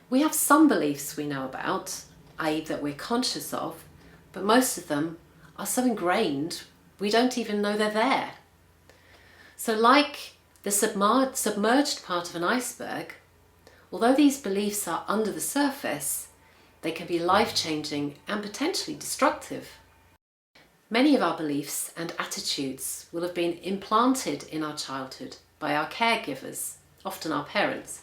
We have some beliefs we know about, i.e. that we're conscious of, but most of them are so ingrained we don't even know they're there. So like the submerged part of an iceberg, although these beliefs are under the surface, they can be life-changing and potentially destructive. Many of our beliefs and attitudes will have been implanted in our childhood by our caregivers, often our parents,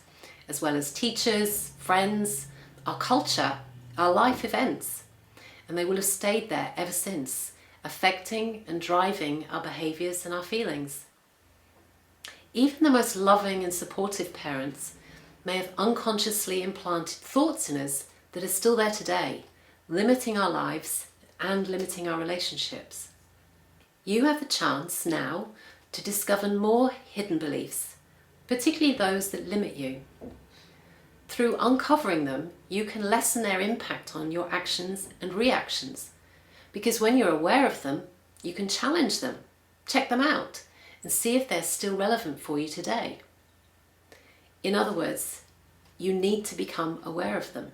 as well as teachers, friends, our culture, our life events, and they will have stayed there ever since, affecting and driving our behaviours and our feelings. Even the most loving and supportive parents may have unconsciously implanted thoughts in us that are still there today, limiting our lives and limiting our relationships. You have the chance now to discover more hidden beliefs, particularly those that limit you. Through uncovering them, you can lessen their impact on your actions and reactions, because when you're aware of them, you can challenge them, check them out, and see if they're still relevant for you today. In other words, you need to become aware of them.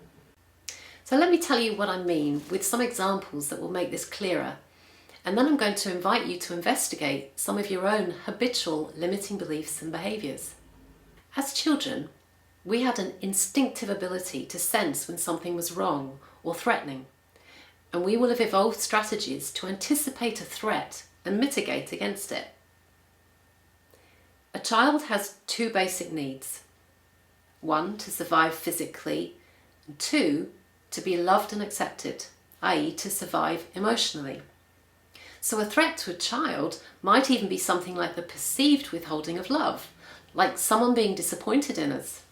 So let me tell you what I mean with some examples that will make this clearer, and then I'm going to invite you to investigate some of your own habitual limiting beliefs and behaviours. As children, we had an instinctive ability to sense when something was wrong or threatening, and we will have evolved strategies to anticipate a threat and mitigate against it. A child has two basic needs. One, to survive physically, and two, to be loved and accepted, i.e. to survive emotionally. So a threat to a child might even be something like the perceived withholding of love, like someone being disappointed in us.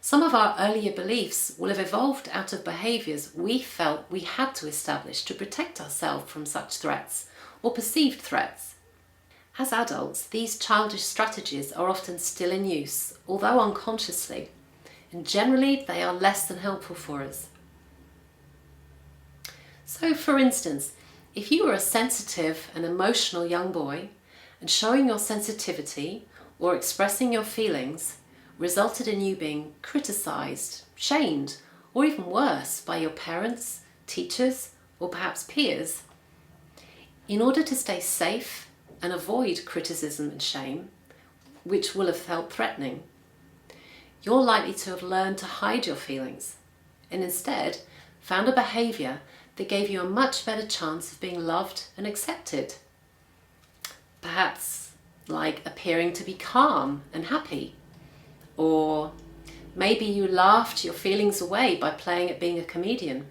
Some of our earlier beliefs will have evolved out of behaviours we felt we had to establish to protect ourselves from such threats or perceived threats. As adults, these childish strategies are often still in use, although unconsciously, and generally they are less than helpful for us. So for instance, if you were a sensitive and emotional young boy and showing your sensitivity or expressing your feelings resulted in you being criticised, shamed, or even worse by your parents, teachers, or perhaps peers, in order to stay safe and avoid criticism and shame, which will have felt threatening, you're likely to have learned to hide your feelings and instead found a behaviour that gave you a much better chance of being loved and accepted. Perhaps like appearing to be calm and happy, or maybe you laughed your feelings away by playing at being a comedian.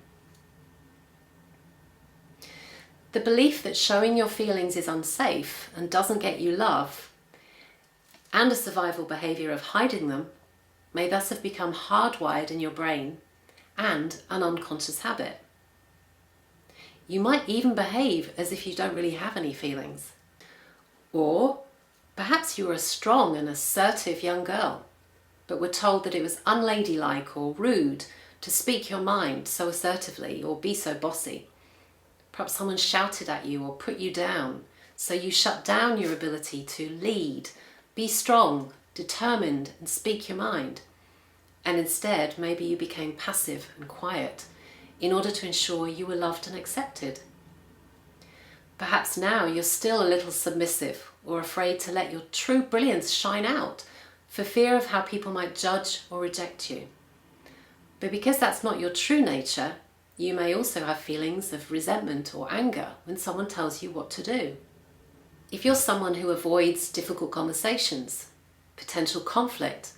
The belief that showing your feelings is unsafe and doesn't get you love, and a survival behaviour of hiding them, may thus have become hardwired in your brain and an unconscious habit. You might even behave as if you don't really have any feelings. Or perhaps you were a strong and assertive young girl, but were told that it was unladylike or rude to speak your mind so assertively or be so bossy. Perhaps someone shouted at you or put you down, so you shut down your ability to lead, be strong, determined, and speak your mind. And instead, maybe you became passive and quiet in order to ensure you were loved and accepted. Perhaps now you're still a little submissive or afraid to let your true brilliance shine out for fear of how people might judge or reject you. But because that's not your true nature, you may also have feelings of resentment or anger when someone tells you what to do. If you're someone who avoids difficult conversations, potential conflict,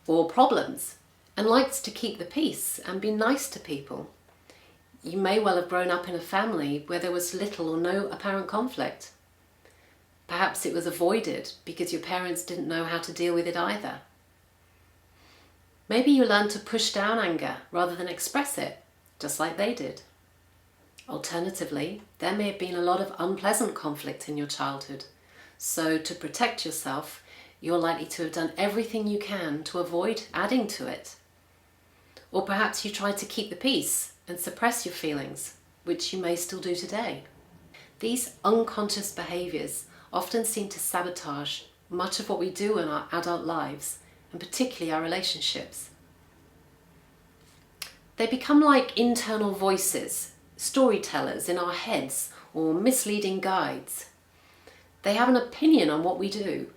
or problems, and likes to keep the peace and be nice to people, you may well have grown up in a family where there was little or no apparent conflict. Perhaps it was avoided because your parents didn't know how to deal with it either. Maybe you learned to push down anger rather than express it, just like they did. Alternatively, there may have been a lot of unpleasant conflict in your childhood, so to protect yourself, you're likely to have done everything you can to avoid adding to it. Or perhaps you tried to keep the peace and suppress your feelings, which you may still do today. These unconscious behaviours often seem to sabotage much of what we do in our adult lives and particularly our relationships. They become like internal voices, storytellers in our heads or misleading guides. They have an opinion on what we do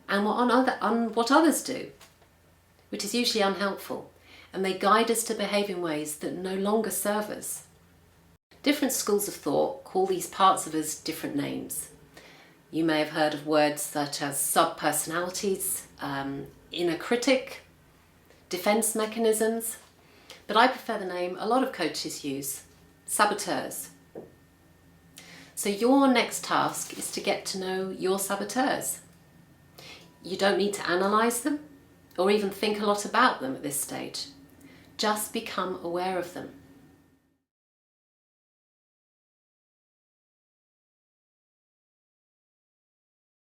and on what others do, which is usually unhelpful, and they guide us to behave in ways that no longer serve us. Different schools of thought call these parts of us different names. You may have heard of words such as sub-personalities, inner critic, defense mechanisms, but I prefer the name a lot of coaches use, saboteurs. So your next task is to get to know your saboteurs. You don't need to analyse them or even think a lot about them at this stage. Just become aware of them.